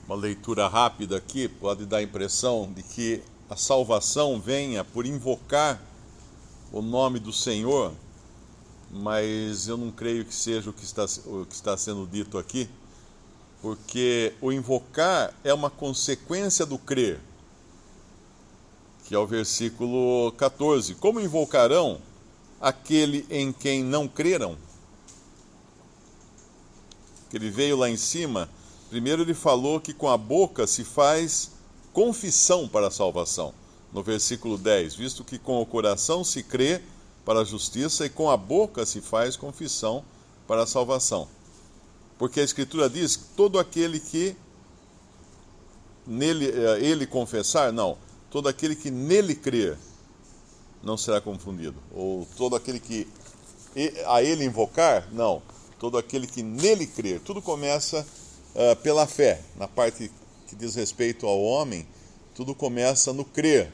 Uma leitura rápida aqui pode dar a impressão de que a salvação venha por invocar o nome do Senhor, mas eu não creio que seja o que está sendo dito aqui, porque o invocar é uma consequência do crer, que é o versículo 14. Como invocarão aquele em quem não creram? Que ele veio lá em cima. Primeiro ele falou que com a boca se faz confissão para a salvação. No versículo 10, visto que com o coração se crê para a justiça e com a boca se faz confissão para a salvação. Porque a Escritura diz que todo aquele que ele confessar, não, todo aquele que nele crer não será confundido. Ou todo aquele que a ele invocar, não, todo aquele que nele crer. Tudo começa pela fé. Na parte que diz respeito ao homem, tudo começa no crer.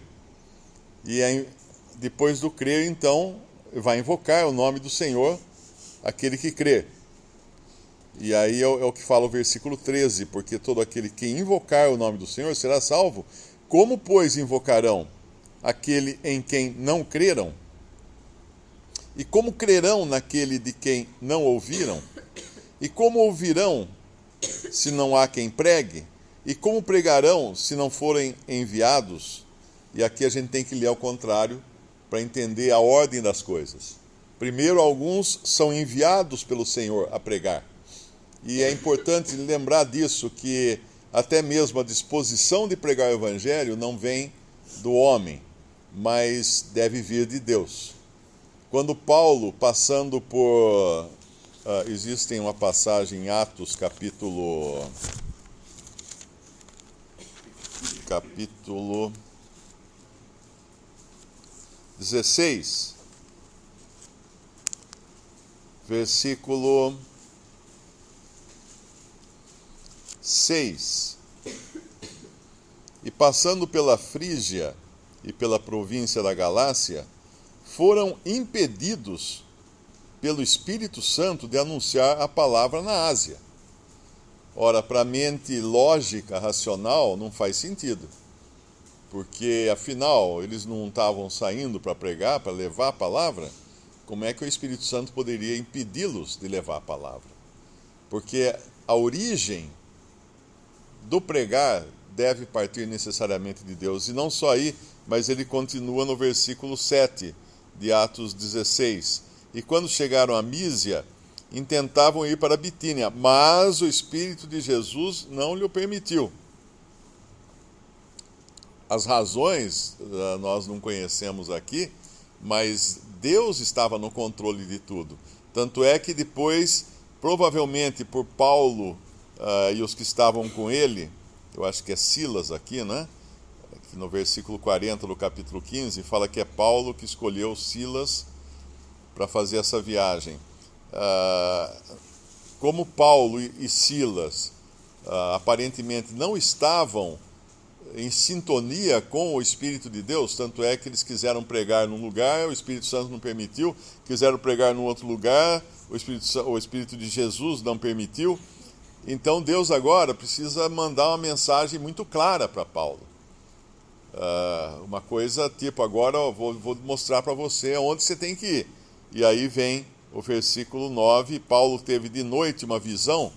E aí, depois do crer, então, vai invocar o nome do Senhor, aquele que crê. E aí é o que fala o versículo 13, porque todo aquele que invocar o nome do Senhor será salvo. Como, pois, invocarão aquele em quem não creram? E como crerão naquele de quem não ouviram? E como ouvirão se não há quem pregue? E como pregarão se não forem enviados? E aqui a gente tem que ler ao contrário para entender a ordem das coisas. Primeiro, alguns são enviados pelo Senhor a pregar. E é importante lembrar disso, que até mesmo a disposição de pregar o Evangelho não vem do homem, mas deve vir de Deus. Quando Paulo, passando por... existem uma passagem em Atos, capítulo 16, versículo 6. E passando pela Frígia e pela província da Galácia, foram impedidos pelo Espírito Santo de anunciar a palavra na Ásia. Ora, para a mente lógica, racional, não faz sentido. Porque, afinal, eles não estavam saindo para pregar, para levar a palavra. Como é que o Espírito Santo poderia impedi-los de levar a palavra? Porque a origem do pregar deve partir necessariamente de Deus. E não só aí, mas ele continua no versículo 7 de Atos 16. E quando chegaram a Mísia, intentavam ir para Bitínia, mas o Espírito de Jesus não lhe permitiu. As razões nós não conhecemos aqui, mas Deus estava no controle de tudo. Tanto é que depois, provavelmente por Paulo e os que estavam com ele, eu acho que é Silas aqui, né? No versículo 40 do capítulo 15, fala que é Paulo que escolheu Silas para fazer essa viagem. Como Paulo e Silas aparentemente não estavam em sintonia com o Espírito de Deus, tanto é que eles quiseram pregar num lugar, o Espírito Santo não permitiu, quiseram pregar num outro lugar, o Espírito de Jesus não permitiu. Então Deus agora precisa mandar uma mensagem muito clara para Paulo. Uma coisa tipo, agora vou mostrar para você onde você tem que ir. E aí vem o versículo 9, Paulo teve de noite uma visão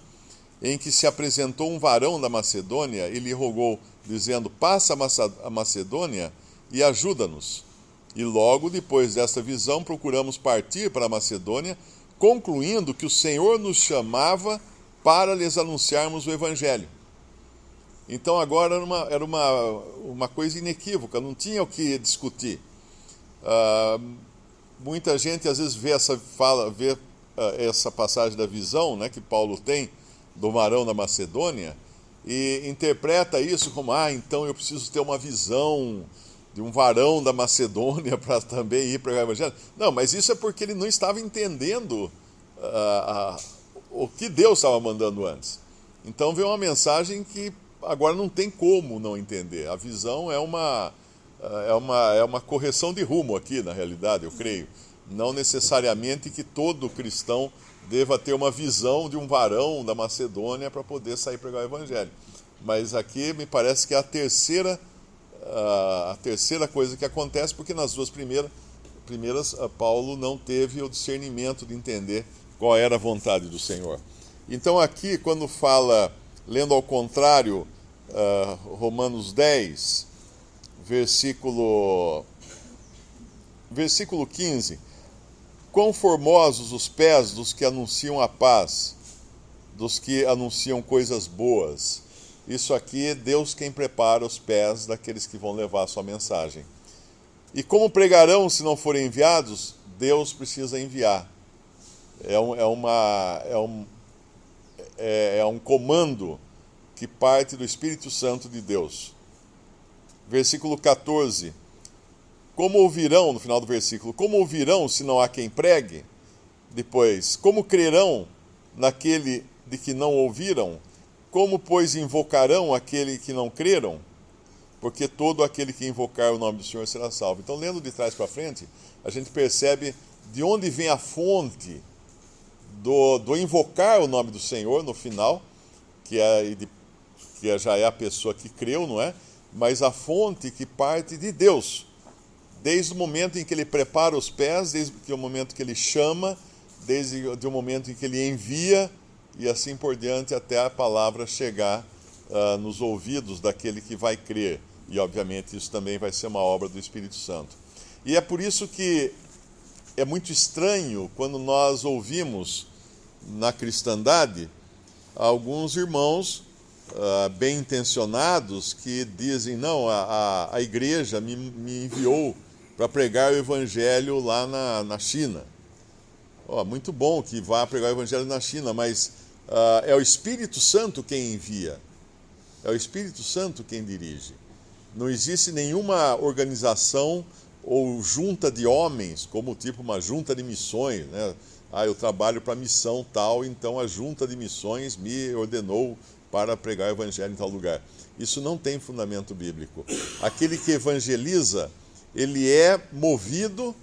em que se apresentou um varão da Macedônia e lhe rogou, dizendo, passa a Macedônia e ajuda-nos. E logo depois desta visão procuramos partir para a Macedônia, concluindo que o Senhor nos chamava para lhes anunciarmos o Evangelho. Então agora era uma coisa inequívoca, não tinha o que discutir. Muita gente às vezes vê essa passagem da visão, né, que Paulo tem, do varão da Macedônia, e interpreta isso como, então eu preciso ter uma visão de um varão da Macedônia para também ir pregar o Evangelho. Não, mas isso é porque ele não estava entendendo o que Deus estava mandando antes. Então veio uma mensagem que agora não tem como não entender. A visão é uma correção de rumo aqui, na realidade, eu creio. Não necessariamente que todo cristão deva ter uma visão de um varão da Macedônia para poder sair pregar o Evangelho. Mas aqui me parece que é a terceira coisa que acontece, porque nas duas primeiras Paulo não teve o discernimento de entender qual era a vontade do Senhor. Então aqui, quando fala, lendo ao contrário, Romanos 10, versículo 15: quão formosos os pés dos que anunciam a paz, dos que anunciam coisas boas. Isso aqui é Deus quem prepara os pés daqueles que vão levar a sua mensagem. E como pregarão se não forem enviados? Deus precisa enviar. É um comando que parte do Espírito Santo de Deus. Versículo 14. Como ouvirão, no final do versículo, como ouvirão se não há quem pregue? Depois, como crerão naquele de que não ouviram? Como, pois, invocarão aquele que não creram? Porque todo aquele que invocar o nome do Senhor será salvo. Então, lendo de trás para frente, a gente percebe de onde vem a fonte do invocar o nome do Senhor no final, que já é a pessoa que creu, não é? Mas a fonte que parte de Deus. Desde o momento em que ele prepara os pés, desde o momento que ele chama, desde o momento em que ele envia, e assim por diante, até a palavra chegar nos ouvidos daquele que vai crer. E, obviamente, isso também vai ser uma obra do Espírito Santo. E é por isso que é muito estranho quando nós ouvimos na cristandade alguns irmãos bem intencionados que dizem: não, a igreja me enviou para pregar o evangelho lá na China. Muito bom que vá pregar o evangelho na China, mas é o Espírito Santo quem envia. É o Espírito Santo quem dirige. Não existe nenhuma organização ou junta de homens, como tipo uma junta de missões, né? Eu trabalho para a missão tal, então a junta de missões me ordenou para pregar o evangelho em tal lugar. Isso não tem fundamento bíblico. Aquele que evangeliza, ele é movido,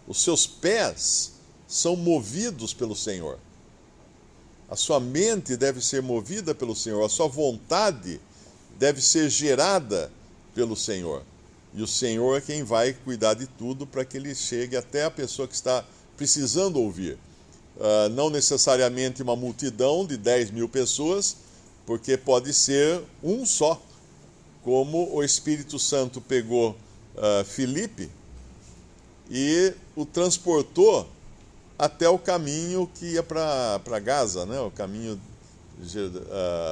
os seus pés são movidos pelo Senhor. A sua mente deve ser movida pelo Senhor, a sua vontade deve ser gerada pelo Senhor. E o Senhor é quem vai cuidar de tudo para que ele chegue até a pessoa que está precisando ouvir. Não necessariamente uma multidão de 10 mil pessoas, porque pode ser um só, como o Espírito Santo pegou Filipe e o transportou até o caminho que ia para Gaza, né? O caminho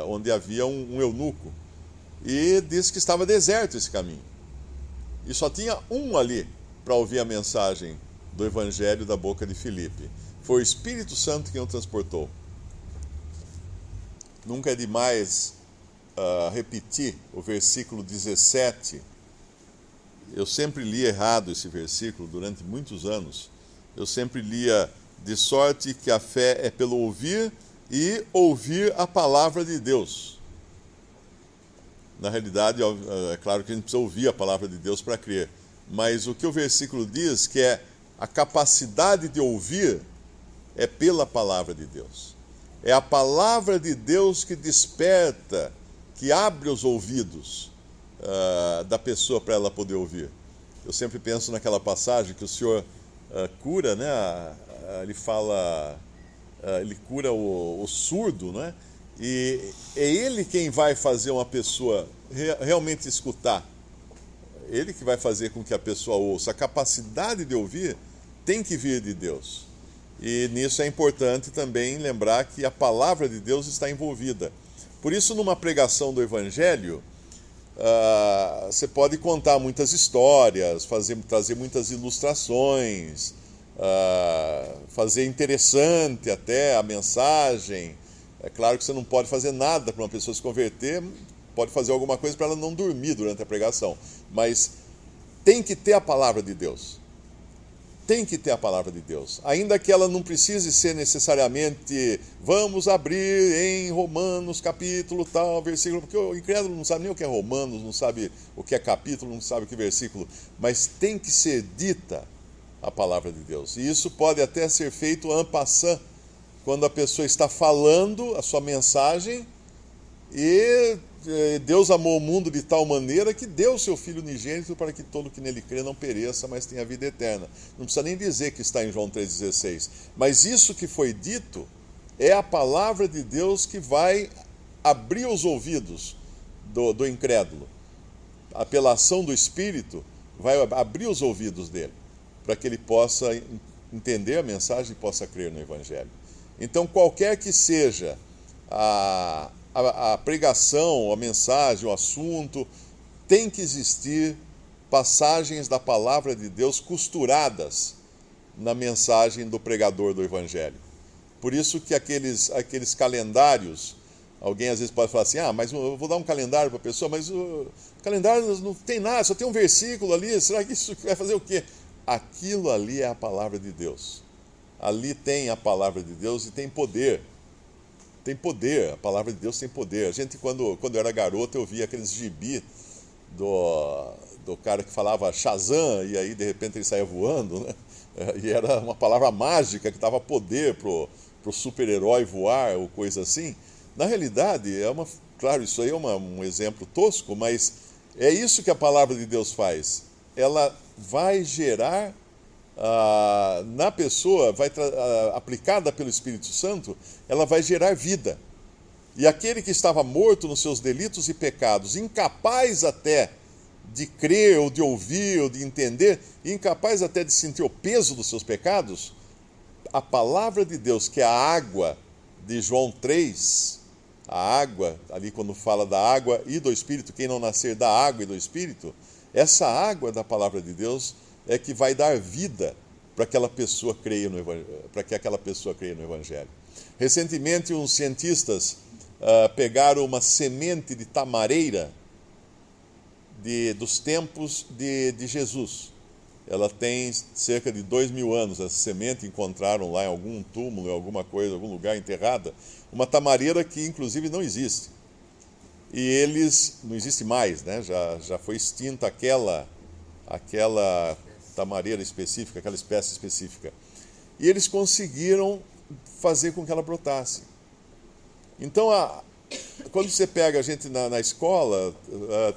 onde havia um eunuco. E disse que estava deserto esse caminho. E só tinha um ali para ouvir a mensagem do Evangelho da boca de Filipe. Foi o Espírito Santo quem o transportou. Nunca é demais repetir o versículo 17. Eu sempre li errado esse versículo durante muitos anos. Eu sempre lia: de sorte que a fé é pelo ouvir e ouvir a palavra de Deus. Na realidade, é claro que a gente precisa ouvir a palavra de Deus para crer. Mas o que o versículo diz, que é a capacidade de ouvir, é pela palavra de Deus. É a palavra de Deus que desperta, que abre os ouvidos da pessoa para ela poder ouvir. Eu sempre penso naquela passagem que o Senhor cura, né? Ele fala, ele cura o surdo, né? E é ele quem vai fazer uma pessoa realmente escutar. Ele que vai fazer com que a pessoa ouça. A capacidade de ouvir tem que vir de Deus. E nisso é importante também lembrar que a palavra de Deus está envolvida. Por isso, numa pregação do Evangelho, você pode contar muitas histórias, trazer muitas ilustrações, fazer interessante até a mensagem. É claro que você não pode fazer nada para uma pessoa se converter, pode fazer alguma coisa para ela não dormir durante a pregação, mas tem que ter a palavra de Deus. Tem que ter a palavra de Deus. Ainda que ela não precise ser necessariamente, vamos abrir em Romanos capítulo tal, versículo, porque o incrédulo não sabe nem o que é Romanos, não sabe o que é capítulo, não sabe o que é versículo, mas tem que ser dita a palavra de Deus. E isso pode até ser feito en passant, quando a pessoa está falando a sua mensagem e Deus amou o mundo de tal maneira que deu o seu Filho unigênito para que todo que nele crê não pereça, mas tenha vida eterna. Não precisa nem dizer que está em João 3,16. Mas isso que foi dito é a palavra de Deus que vai abrir os ouvidos do incrédulo. A apelação do Espírito vai abrir os ouvidos dele, para que ele possa entender a mensagem e possa crer no Evangelho. Então, qualquer que seja a pregação, a mensagem, o assunto, tem que existir passagens da palavra de Deus costuradas na mensagem do pregador do Evangelho. Por isso que aqueles calendários, alguém às vezes pode falar assim, mas eu vou dar um calendário para a pessoa, mas o calendário não tem nada, só tem um versículo ali, será que isso vai fazer o quê? Aquilo ali é a palavra de Deus. Ali tem a palavra de Deus e tem poder. Tem poder, a palavra de Deus tem poder. A gente, quando eu era garoto, eu via aqueles gibi do cara que falava Shazam, e aí de repente ele saía voando, né? E era uma palavra mágica que dava poder pro super-herói voar ou coisa assim. Na realidade, claro, isso aí é um exemplo tosco, mas é isso que a palavra de Deus faz. Ela vai gerar na pessoa, aplicada pelo Espírito Santo, ela vai gerar vida. E aquele que estava morto nos seus delitos e pecados, incapaz até de crer, ou de ouvir, ou de entender, incapaz até de sentir o peso dos seus pecados, a palavra de Deus, que é a água de João 3, a água, ali quando fala da água e do Espírito, quem não nascer da água e do Espírito, essa água da palavra de Deus é que vai dar vida para que aquela pessoa creia no Evangelho. Recentemente, uns cientistas pegaram uma semente de tamareira dos tempos de Jesus. Ela tem cerca de 2.000 anos, essa semente, encontraram lá em algum túmulo, em alguma coisa, algum lugar enterrada, uma tamareira que inclusive não existe. E não existe mais, né? Já foi extinta aquela tamareira específica, aquela espécie específica. E eles conseguiram fazer com que ela brotasse. Então, quando você pega a gente na escola,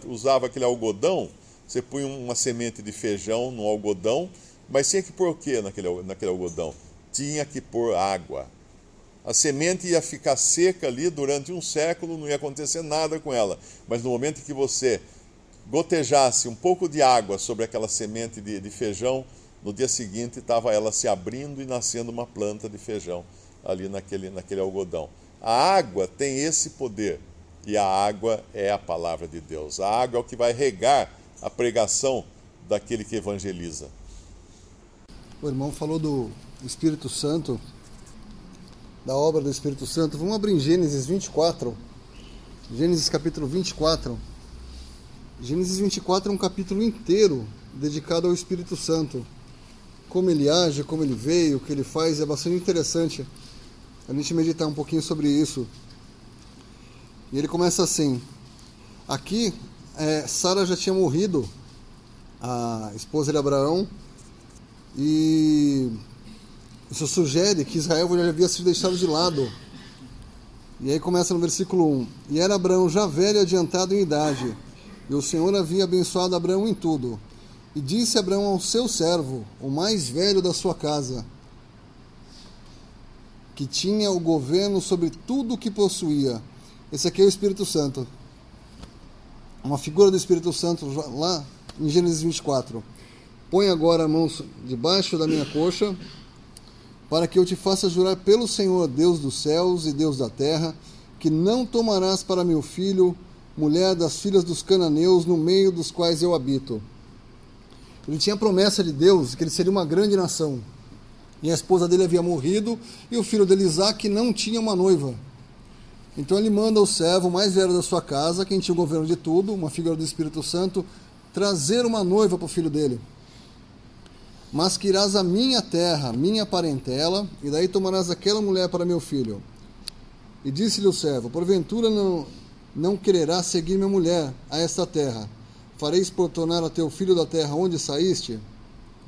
usava aquele algodão, você punha uma semente de feijão no algodão, mas tinha que pôr o quê naquele algodão? Tinha que pôr água. A semente ia ficar seca ali durante um século, não ia acontecer nada com ela. Mas no momento em que você gotejasse um pouco de água sobre aquela semente de feijão, no dia seguinte estava ela se abrindo e nascendo uma planta de feijão ali naquele algodão. A água tem esse poder, e a água é a palavra de Deus. A água é o que vai regar a pregação daquele que evangeliza. O irmão falou do Espírito Santo, da obra do Espírito Santo. Vamos abrir em Gênesis 24, Gênesis capítulo 24. Gênesis 24 é um capítulo inteiro dedicado ao Espírito Santo. Como ele age, como ele veio, o que ele faz, é bastante interessante a gente meditar um pouquinho sobre isso. E ele começa assim. Aqui, Sara já tinha morrido, a esposa de Abraão, e isso sugere que Israel já havia sido deixado de lado. E aí começa no versículo 1. E era Abraão já velho e adiantado em idade, e o Senhor havia abençoado Abraão em tudo. E disse Abraão ao seu servo, o mais velho da sua casa, que tinha o governo sobre tudo o que possuía. Esse aqui é o Espírito Santo. Uma figura do Espírito Santo lá em Gênesis 24. Põe agora a mão debaixo da minha coxa, para que eu te faça jurar pelo Senhor, Deus dos céus e Deus da terra, que não tomarás para meu filho mulher das filhas dos cananeus, no meio dos quais eu habito. Ele tinha a promessa de Deus que ele seria uma grande nação. E a esposa dele havia morrido, e o filho dele, Isaque, não tinha uma noiva. Então ele manda o servo mais velho da sua casa, quem tinha o governo de tudo, uma figura do Espírito Santo, trazer uma noiva para o filho dele. Mas que irás à minha terra, minha parentela, e daí tomarás aquela mulher para meu filho. E disse-lhe o servo, porventura não quererás seguir minha mulher a esta terra? Fareis por tornar a teu filho da terra onde saíste?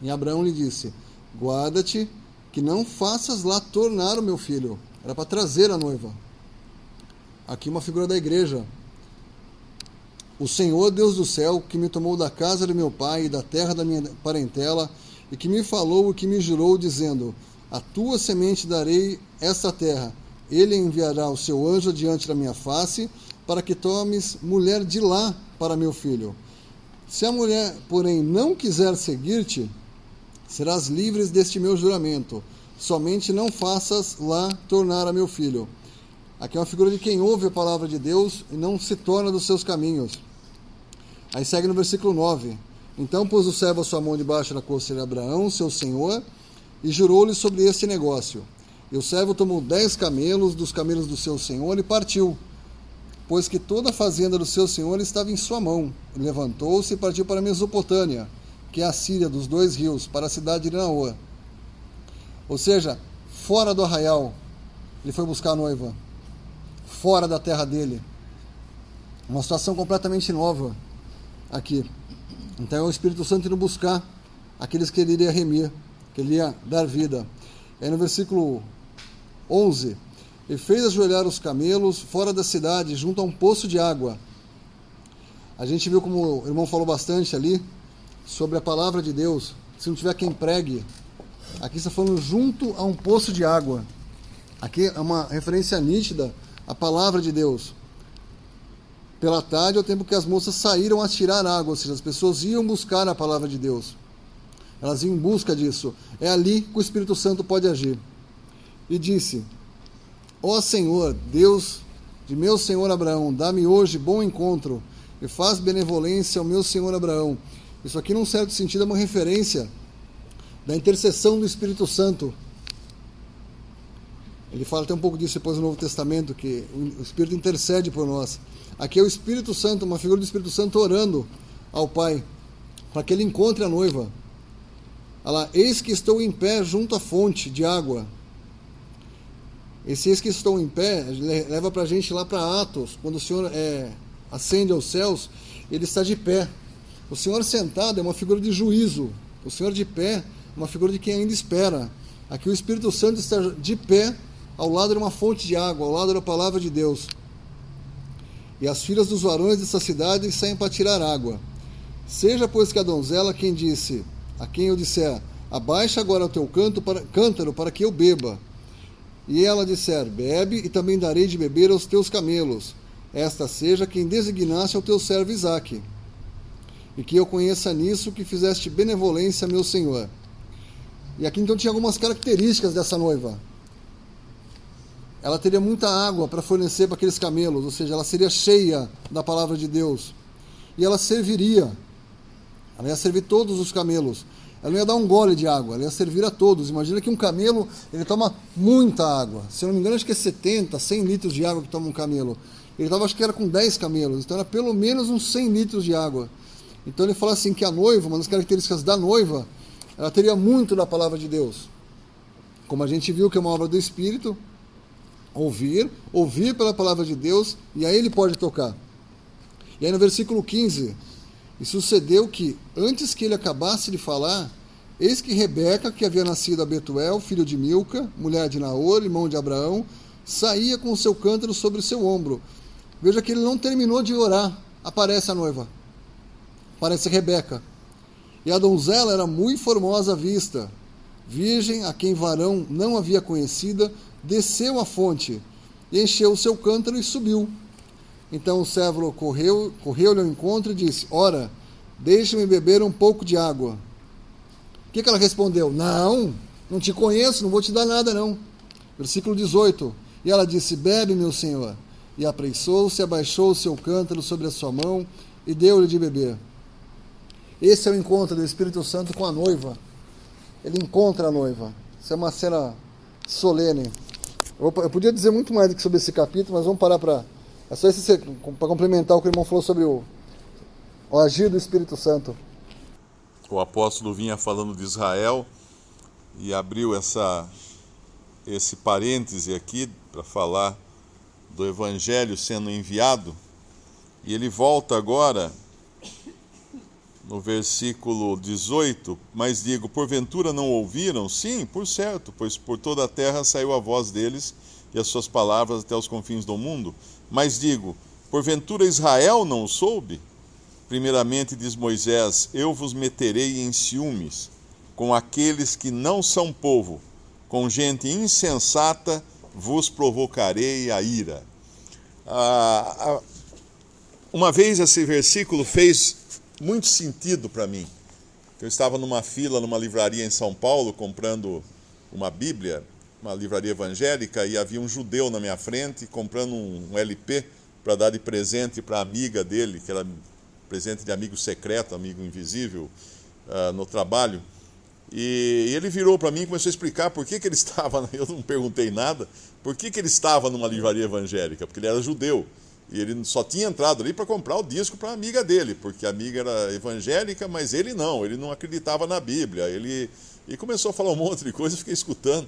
E Abraão lhe disse, guarda-te, que não faças lá tornar o meu filho. Era para trazer a noiva. Aqui uma figura da igreja. O Senhor, Deus do céu, que me tomou da casa de meu pai e da terra da minha parentela, e que me falou e que me jurou, dizendo: a tua semente darei esta terra. Ele enviará o seu anjo diante da minha face, para que tomes mulher de lá para meu filho. Se a mulher, porém, não quiser seguir-te, serás livres deste meu juramento. Somente não faças lá tornar a meu filho. Aqui é uma figura de quem ouve a palavra de Deus e não se torna dos seus caminhos. Aí segue no versículo 9. Então pôs o servo a sua mão debaixo da coxa de Abraão, seu senhor, e jurou-lhe sobre este negócio. E o servo tomou 10 camelos dos camelos do seu senhor e partiu, pois que toda a fazenda do seu senhor estava em sua mão. E levantou-se e partiu para a Mesopotâmia, que é a Síria dos 2 rios, para a cidade de Naor. Ou seja, fora do arraial, ele foi buscar a noiva, fora da terra dele. Uma situação completamente nova aqui. Então é o Espírito Santo indo buscar aqueles que ele iria remir, que ele ia dar vida. Aí no versículo 11, ele fez ajoelhar os camelos fora da cidade, junto a um poço de água. A gente viu como o irmão falou bastante ali, sobre a palavra de Deus. Se não tiver quem pregue, aqui está falando junto a um poço de água. Aqui é uma referência nítida à palavra de Deus. Pela tarde é o tempo que as moças saíram a tirar água, ou seja, as pessoas iam buscar a palavra de Deus. Elas iam em busca disso. É ali que o Espírito Santo pode agir. E disse: ó Senhor, Deus de meu senhor Abraão, dá-me hoje bom encontro e faz benevolência ao meu senhor Abraão. Isso aqui, num certo sentido, é uma referência da intercessão do Espírito Santo. Ele fala até um pouco disso depois no Novo Testamento, que o Espírito intercede por nós. Aqui é o Espírito Santo, uma figura do Espírito Santo orando ao Pai, para que ele encontre a noiva. Olha lá, eis que estou em pé junto à fonte de água. Esse eis que estou em pé leva para a gente lá para Atos, quando o Senhor ascende aos céus, ele está de pé. O Senhor sentado é uma figura de juízo. O Senhor de pé é uma figura de quem ainda espera. Aqui o Espírito Santo está de pé ao lado de uma fonte de água, ao lado da palavra de Deus. E as filhas dos varões dessa cidade saem para tirar água. Seja, pois, que a donzela quem disse, a quem eu disser, abaixa agora o teu cântaro para que eu beba. E ela disser, bebe, e também darei de beber aos teus camelos. Esta seja quem designasse ao teu servo Isaque. E que eu conheça nisso que fizeste benevolência a meu senhor. E aqui então tinha algumas características dessa noiva. Ela teria muita água para fornecer para aqueles camelos, ou seja, ela seria cheia da palavra de Deus. E ela serviria. Ela ia servir todos os camelos. Ela não ia dar um gole de água, ela ia servir a todos. Imagina que um camelo, ele toma muita água. Se eu não me engano, acho que é 70, 100 litros de água que toma um camelo. Ele estava, acho que era com 10 camelos, então era pelo menos uns 100 litros de água. Então ele fala assim que a noiva, uma das características da noiva, ela teria muito da palavra de Deus. Como a gente viu que é uma obra do Espírito, ouvir pela palavra de Deus, e aí ele pode tocar. E aí no versículo 15, e sucedeu que, antes que ele acabasse de falar, eis que Rebeca, que havia nascido a Betuel, filho de Milca, mulher de Naor, irmão de Abraão, saía com o seu cântaro sobre o seu ombro. Veja que ele não terminou de orar, aparece a noiva. Aparece Rebeca. E a donzela era muito formosa à vista, virgem, a quem varão não havia conhecida, desceu à fonte, e encheu o seu cântaro e subiu. Então o servo correu-lhe ao encontro e disse, ora, deixa-me beber um pouco de água. O que ela respondeu? Não te conheço, não vou te dar nada não. Versículo 18, e ela disse, bebe, meu senhor. E apressou-se, abaixou o seu cântaro sobre a sua mão e deu-lhe de beber. Esse é o encontro do Espírito Santo com a noiva. Ele encontra a noiva. Isso é uma cena solene. Eu podia dizer muito mais do que sobre esse capítulo, mas vamos parar para... É só esse para complementar o que o irmão falou sobre o agir do Espírito Santo. O apóstolo vinha falando de Israel e abriu esse parêntese aqui para falar do Evangelho sendo enviado. E ele volta agora no versículo 18, mas digo, porventura não ouviram? Sim, por certo, pois por toda a terra saiu a voz deles e as suas palavras até os confins do mundo. Mas digo, Porventura Israel não o soube? Primeiramente diz Moisés: eu vos meterei em ciúmes com aqueles que não são povo, com gente insensata vos provocarei a ira. Uma vez esse versículo fez muito sentido para mim. Eu estava numa fila, numa livraria em São Paulo, comprando uma Bíblia, uma livraria evangélica, e havia um judeu na minha frente comprando um LP para dar de presente para a amiga dele, que era presente de amigo secreto, amigo invisível, no trabalho. E ele virou para mim e começou a explicar por que ele estava, eu não perguntei nada, por que ele estava numa livraria evangélica, porque ele era judeu. E ele só tinha entrado ali para comprar o disco para a amiga dele, porque a amiga era evangélica, mas ele não acreditava na Bíblia. E começou a falar um monte de coisa, eu fiquei escutando.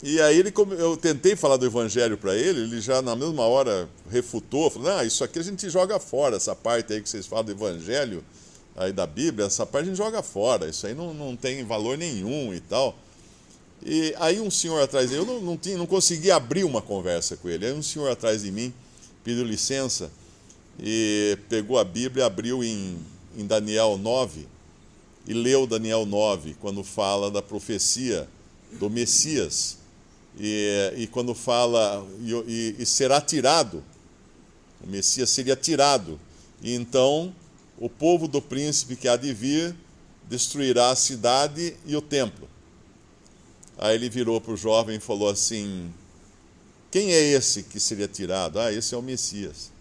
E aí eu tentei falar do evangelho para ele já na mesma hora refutou, falou: isso aqui a gente joga fora, essa parte aí que vocês falam do evangelho, aí da Bíblia, essa parte a gente joga fora, isso aí não tem valor nenhum e tal. E aí um senhor atrás de mim, eu não conseguia abrir uma conversa com ele, aí um senhor atrás de mim pediu licença e pegou a Bíblia, abriu em Daniel 9 e leu Daniel 9, quando fala da profecia do Messias, e quando fala, e será tirado, o Messias seria tirado, e então o povo do príncipe que há de vir destruirá a cidade e o templo. Aí ele virou para o jovem e falou assim: quem é esse que seria tirado? Esse é o Messias.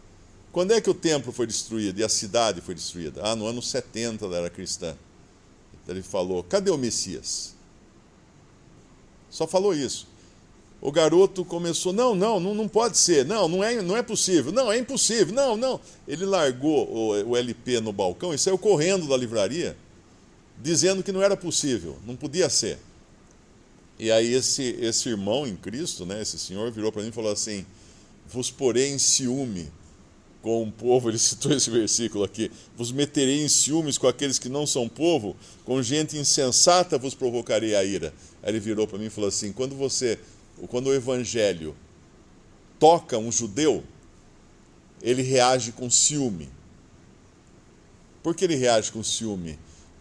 Quando é que o templo foi destruído e a cidade foi destruída? No ano 70 ela era cristã. Então ele falou: cadê o Messias? Só falou isso. O garoto começou: não pode ser, não é possível, não, é impossível, não. Ele largou o LP no balcão e saiu correndo da livraria, dizendo que não era possível, não podia ser. E aí esse irmão em Cristo, né, esse senhor, virou para mim e falou assim: vos porei em ciúme com o povo, ele citou esse versículo aqui, vos meterei em ciúmes com aqueles que não são povo, com gente insensata vos provocarei a ira. Aí ele virou para mim e falou assim: quando o evangelho toca um judeu, ele reage com ciúme. Por que ele reage com ciúme?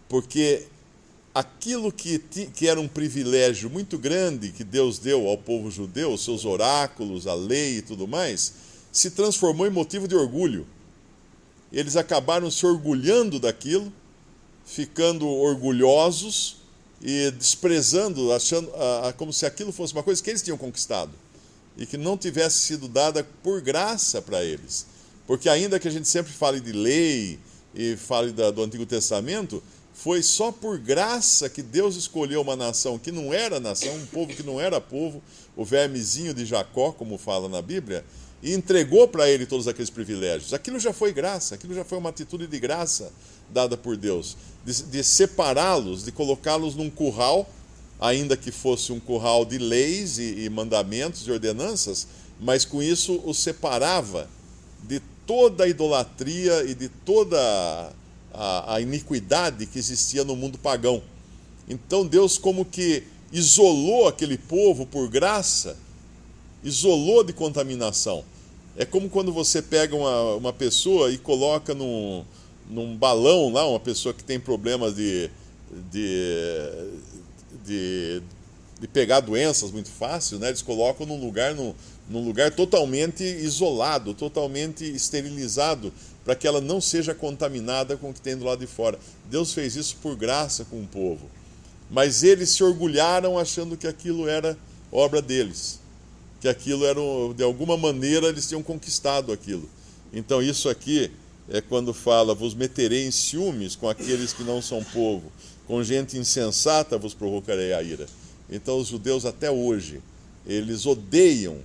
Porque aquilo que era um privilégio muito grande que Deus deu ao povo judeu, os seus oráculos, a lei e tudo mais, se transformou em motivo de orgulho. Eles acabaram se orgulhando daquilo, ficando orgulhosos e desprezando, achando como se aquilo fosse uma coisa que eles tinham conquistado e que não tivesse sido dada por graça para eles. Porque ainda que a gente sempre fale de lei e fale do Antigo Testamento, foi só por graça que Deus escolheu uma nação que não era nação, um povo que não era povo, o vermezinho de Jacó, como fala na Bíblia, e entregou para ele todos aqueles privilégios. Aquilo já foi graça, aquilo já foi uma atitude de graça dada por Deus, de separá-los, de colocá-los num curral, ainda que fosse um curral de leis e mandamentos e ordenanças, mas com isso os separava de toda a idolatria e de toda a iniquidade que existia no mundo pagão. Então Deus como que isolou aquele povo por graça, isolou de contaminação. É como quando você pega uma pessoa e coloca num balão lá, uma pessoa que tem problemas de pegar doenças muito fácil, né? Eles colocam num lugar totalmente isolado, totalmente esterilizado, para que ela não seja contaminada com o que tem do lado de fora. Deus fez isso por graça com o povo. Mas eles se orgulharam achando que aquilo era obra deles, que aquilo era, de alguma maneira, eles tinham conquistado aquilo. Então isso aqui é quando fala: vos meterei em ciúmes com aqueles que não são povo, com gente insensata vos provocarei a ira. Então os judeus até hoje, eles odeiam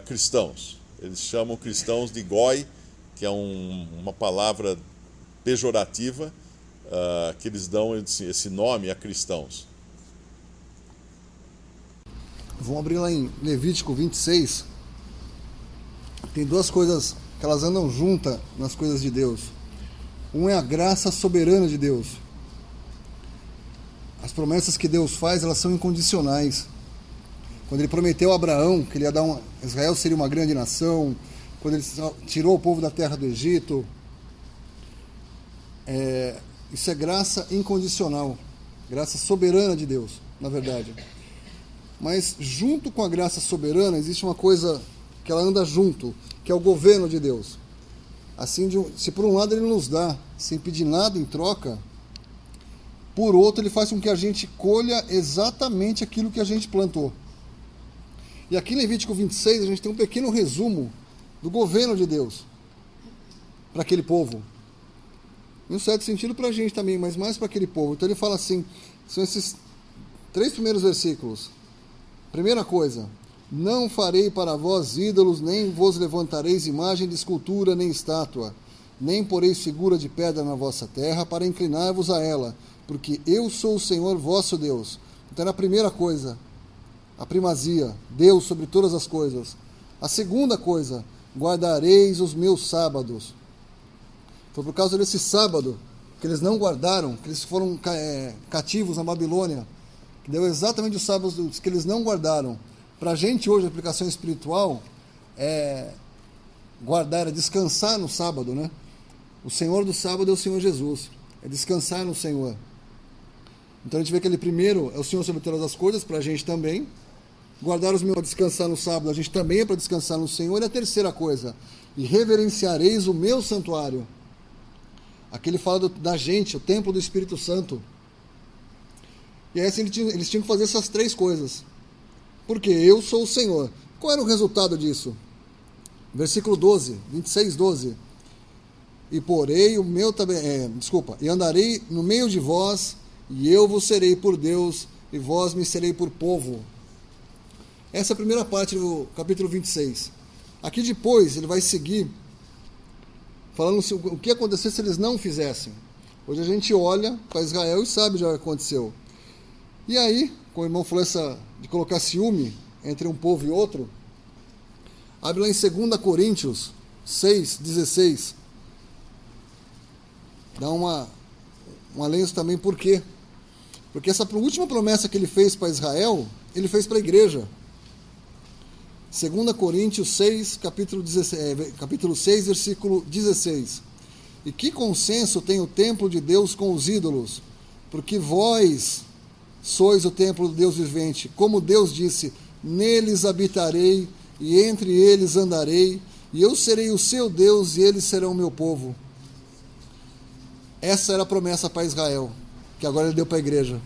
cristãos. Eles chamam cristãos de goi, que é uma palavra pejorativa, que eles dão esse nome a cristãos. Vamos abrir lá em Levítico 26. Tem duas coisas que elas andam juntas nas coisas de Deus. Um é a graça soberana de Deus. As promessas que Deus faz, elas são incondicionais. Quando ele prometeu a Abraão que ele ia dar Israel seria uma grande nação, quando ele tirou o povo da terra do Egito. Isso é graça incondicional, graça soberana de Deus, na verdade. Mas junto com a graça soberana existe uma coisa que ela anda junto, que é o governo de Deus. Assim, se por um lado ele nos dá sem pedir nada em troca, por outro ele faz com que a gente colha exatamente aquilo que a gente plantou. E aqui em Levítico 26 a gente tem um pequeno resumo do governo de Deus para aquele povo. Em um certo sentido para a gente também, mas mais para aquele povo. Então ele fala assim, são esses 3 primeiros versículos. Primeira coisa: não farei para vós ídolos, nem vos levantareis imagem de escultura, nem estátua, nem poreis figura de pedra na vossa terra, para inclinar-vos a ela, porque eu sou o Senhor vosso Deus. Então era a primeira coisa, a primazia, Deus sobre todas as coisas. A segunda coisa: guardareis os meus sábados. Foi por causa desse sábado que eles não guardaram, que eles foram cativos na Babilônia, que deu exatamente os sábados que eles não guardaram. Para a gente hoje, a aplicação espiritual é guardar, é descansar no sábado, né? O Senhor do sábado é o Senhor Jesus, é descansar no Senhor. Então a gente vê que ele primeiro é o Senhor sobre todas as coisas, para a gente também. Guardar os meus para descansar no sábado, a gente também é para descansar no Senhor. E a terceira coisa: e reverenciareis o meu santuário. Aqui ele fala da gente, o templo do Espírito Santo. E aí assim, eles tinham que fazer essas 3 coisas. Porque eu sou o Senhor. Qual era o resultado disso? Versículo 12, 26, 12. E porei o meu e andarei no meio de vós, e eu vos serei por Deus, e vós me serei por povo. Essa é a primeira parte do capítulo 26. Aqui depois ele vai seguir falando o que ia acontecer se eles não fizessem. Hoje a gente olha para Israel e sabe já o que aconteceu. E aí, como o irmão falou de colocar ciúme entre um povo e outro, abre lá em 2 Coríntios 6, 16. Dá um lenço também, por quê? Porque essa última promessa que ele fez para Israel, ele fez para a igreja. 2 Coríntios 6, capítulo 6, versículo 16. E que consenso tem o templo de Deus com os ídolos? Porque vós sois o templo do Deus vivente. Como Deus disse, neles habitarei e entre eles andarei, e eu serei o seu Deus e eles serão o meu povo. Essa era a promessa para Israel, que agora ele deu para a igreja.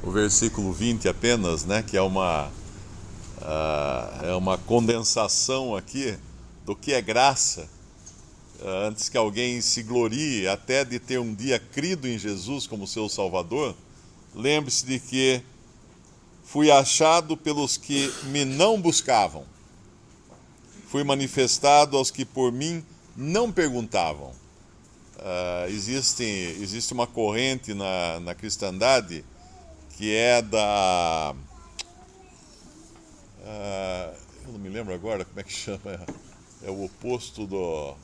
O versículo 20 apenas, né, que é uma condensação aqui do que é graça, antes que alguém se glorie até de ter um dia crido em Jesus como seu Salvador. Lembre-se de que fui achado pelos que me não buscavam, fui manifestado aos que por mim não perguntavam. Existe uma corrente na cristandade que é eu não me lembro agora como é que chama, é o oposto do...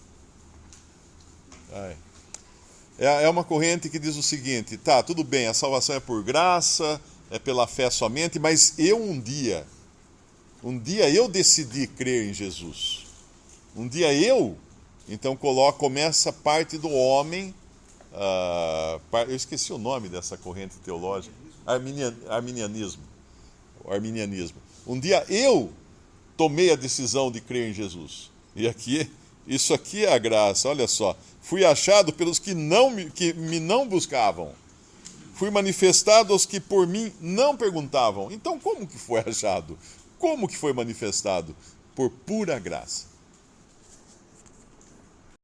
É uma corrente que diz o seguinte: tá, tudo bem, a salvação é por graça, é pela fé somente, mas um dia eu decidi crer em Jesus. Um dia então começa parte do homem, eu esqueci o nome dessa corrente teológica, arminianismo. Um dia eu tomei a decisão de crer em Jesus. E isso aqui é a graça, olha só. Fui achado pelos que me não buscavam. Fui manifestado aos que por mim não perguntavam. Então como que foi achado? Como que foi manifestado? Por pura graça.